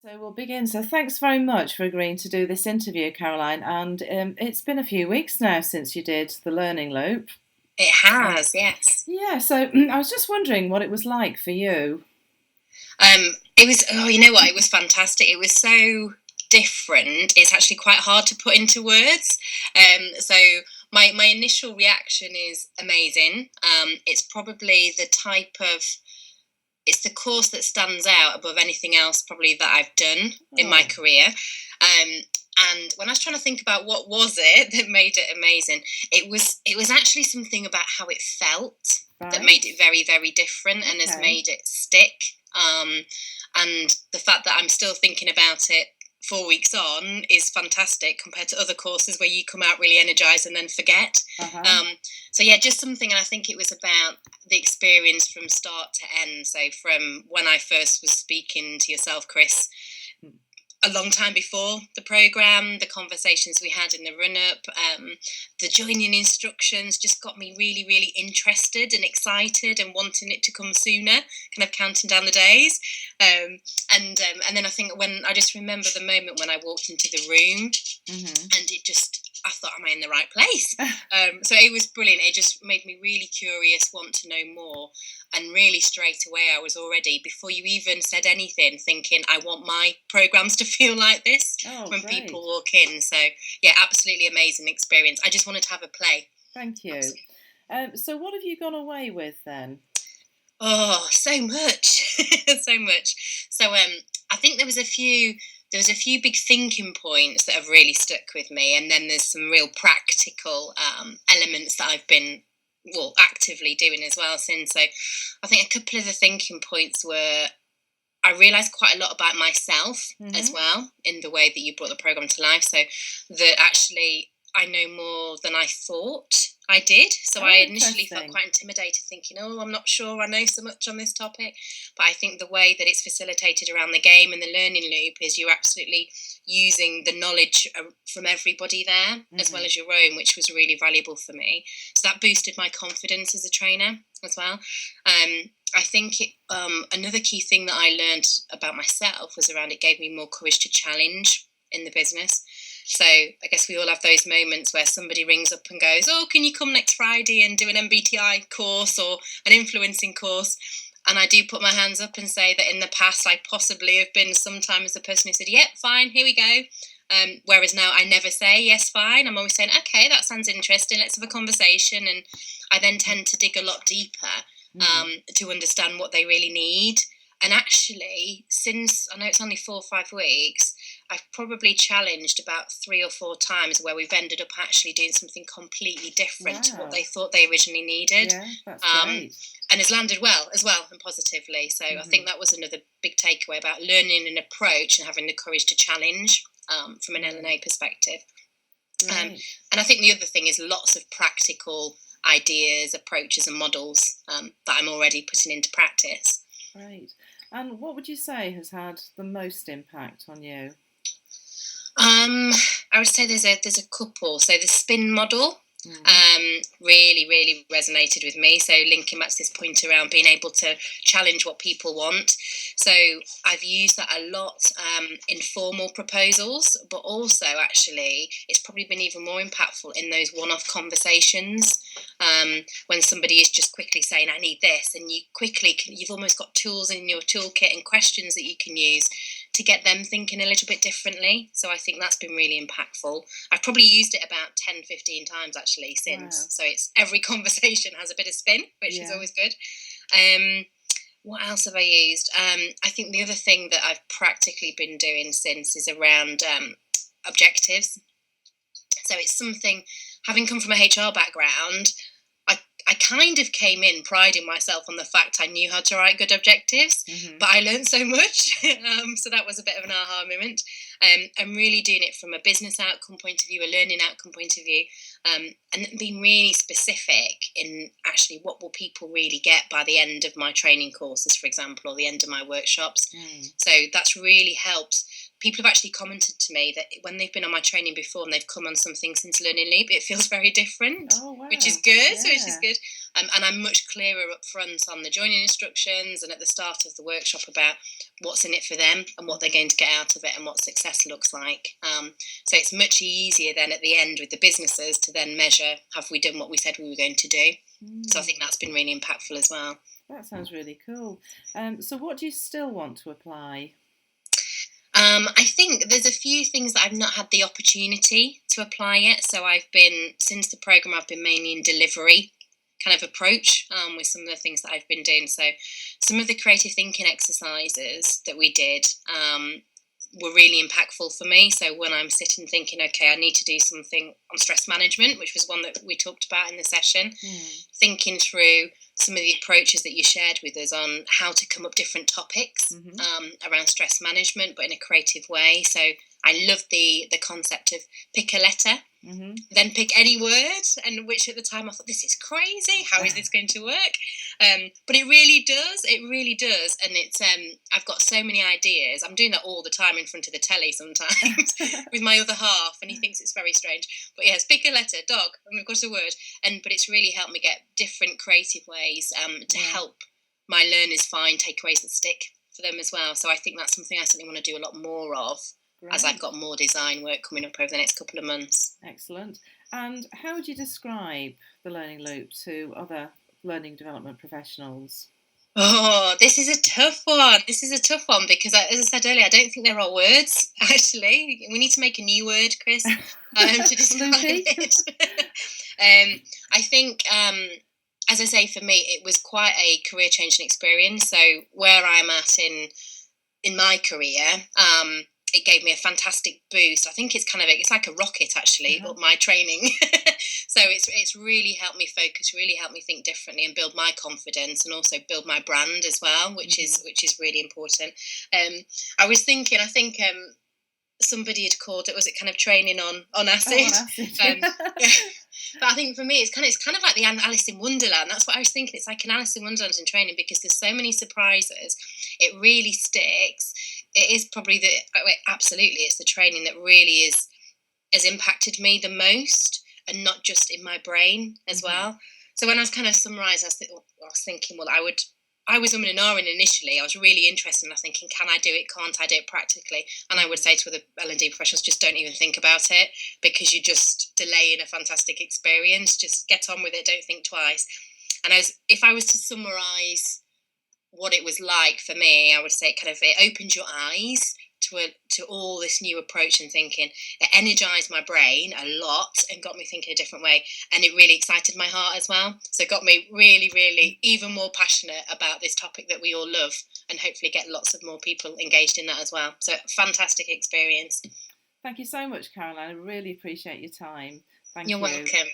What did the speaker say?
So we'll begin. So thanks very much for agreeing to do this interview, Caroline. And it's been a few weeks now since you did the learning loop. It has, yes. Yeah, so I was just wondering what it was like for you. It was, oh, you know what? It was fantastic. It was so different. It's actually quite hard to put into words. So my initial reaction is amazing. It's probably it's the course that stands out above anything else probably that I've done in my Oh, career. Um, and when I was trying to think about what was it that made it amazing, it was actually something about how it felt that right. made it very, very different and has Okay. made it stick. Um, and the fact that I'm still thinking about it 4 weeks on is fantastic compared to other courses where you come out really energized and then forget. Uh-huh. Um, so yeah, just something, and I think it was about the experience from start to end. So from when I first was speaking to yourself, Krys, a long time before the program, the conversations we had in the run up, the joining instructions just got me really, really interested and excited and wanting it to come sooner, kind of counting down the days. Um, and then I think when I just remember the moment when I walked into the room Mm-hmm. and I thought, am I in the right place? So it was brilliant. It just made me really curious, want to know more. And really straight away, I was already, before you even said anything, thinking, I want my programs to feel like this Oh, when people great. walk in. So yeah, absolutely amazing experience. I just wanted to have a play. Thank you. Absolutely. So what have you gone away with then? Oh, so much, so much. So I think there was a few big thinking points that have really stuck with me, and then there's some real practical elements that I've been actively doing as well since. So I think a couple of the thinking points were I realised quite a lot about myself as Mm-hmm. well in the way that you brought the program to life. So that actually I know more than I thought I did. So I Oh, initially felt interesting. quite intimidated, thinking, "Oh, I'm not sure I know so much on this topic." But I think the way that it's facilitated around the game and the learning loop is you're absolutely using the knowledge from everybody there as well Mm-hmm. as your own, which was really valuable for me. So that boosted my confidence as a trainer as well. I think another key thing that I learned about myself was around it gave me more courage to challenge in the business. So I guess we all have those moments where somebody rings up and goes, "Oh, can you come next Friday and do an MBTI course or an influencing course?" And I do put my hands up and say that in the past I possibly have been sometimes the person who said, "Yep, fine, here we go." Whereas now I never say yes, fine. I'm always saying, "Okay, that sounds interesting. Let's have a conversation." And I then tend to dig a lot deeper Mm-hmm. to understand what they really need. And actually, since I know it's only 4 or 5 weeks, I've probably challenged about 3 or 4 times where we've ended up actually doing something completely different to what they Wow. thought they originally needed. Yeah, that's Um, great. and has landed well as well and positively. So I Mm-hmm. think that was another big takeaway about learning an approach and having the courage to challenge from an Great. L&A perspective. Um, Great. and I think the other thing is lots of practical ideas, approaches, and models that I'm already putting into practice. Great. And what would you say has had the most impact on you? Um, I would say there's a couple. So the spin model Mm. really really resonated with me. So linking back to this point around being able to challenge what people want. So I've used that a lot in formal proposals, but also actually it's probably been even more impactful in those one-off conversations when somebody is just quickly saying, "I need this," and you've almost got tools in your toolkit and questions that you can use to get them thinking a little bit differently. So I think that's been really impactful. I've probably used it about 10, 15 times actually since. Wow. So it's every conversation has a bit of spin, which is Yeah. always good. Um, what else have I used? I think the other thing that I've practically been doing since is around objectives. So it's something, having come from a HR background, I, I kind of came in priding myself on the fact I knew how to write good objectives, Mm-hmm. but I learned so much. So that was a bit of an aha moment. I'm really doing it from a business outcome point of view, a learning outcome point of view, and being really specific in actually what will people really get by the end of my training courses, for example, or the end of my workshops. Mm. So that's really helped people have actually commented to me that when they've been on my training before and they've come on something since Learning Loop, it feels very different, Oh, wow. which is good. Yeah. Which is good. And I'm much clearer up front on the joining instructions and at the start of the workshop about what's in it for them and what they're going to get out of it and what success looks like. So it's much easier then at the end with the businesses to then measure, have we done what we said we were going to do? So I think that's been really impactful as well. That sounds really cool. So what do you still want to apply? I think there's a few things that I've not had the opportunity to apply yet. So since the programme, I've been mainly in delivery kind of approach with some of the things that I've been doing. So some of the creative thinking exercises that we did were really impactful for me. So when I'm sitting thinking, okay, I need to do something on stress management, which was one that we talked about in the session, thinking through some of the approaches that you shared with us on how to come up different topics around stress management, but in a creative way. So I love the concept of pick a letter, then pick any word, and which at the time I thought, this is crazy. How is this going to work? But it really does. It really does. And it's I've got so many ideas. I'm doing that all the time in front of the telly sometimes with my other half, and he thinks it's very strange. But yes, pick a letter, dog, and we've got a word. But it's really helped me get different creative ways to help my learners find takeaways that stick for them as well. So I think that's something I certainly want to do a lot more of. Great. As I've got more design work coming up over the next couple of months. Excellent. And how would you describe the Learning Loop to other learning development professionals? Oh, this is a tough one. Because, as I said earlier, I don't think there are words, actually. We need to make a new word, Krys, to describe it. I think, as I say, for me, it was quite a career-changing experience. So where I'm at in my career, it gave me a fantastic boost. I think it's like a rocket, actually, but my training. So it's really helped me focus, really helped me think differently and build my confidence and also build my brand as well, which is really important. I was thinking, I think somebody had called it, was it kind of training on acid? Oh, on acid. But I think for me, it's kind of like the Alice in Wonderland. That's what I was thinking. It's like an Alice in Wonderland in training because there's so many surprises. It really sticks. It is probably absolutely, it's the training that really has impacted me the most, and not just in my brain as well. So when I was kind of summarising, I was thinking, well, I was umming and ahhing initially. I was really interested, and I was thinking, can I do it? Can't I do it practically? And I would say to other L&D professionals, just don't even think about it, because you're just delaying a fantastic experience. Just get on with it. Don't think twice. And if I was to summarise what it was like for me, I would say it opened your eyes to all this new approach and thinking. It energised my brain a lot and got me thinking a different way, and it really excited my heart as well. So it got me really, really even more passionate about this topic that we all love, and hopefully get lots of more people engaged in that as well. So fantastic experience. Thank you so much, Caroline. I really appreciate your time. You're welcome.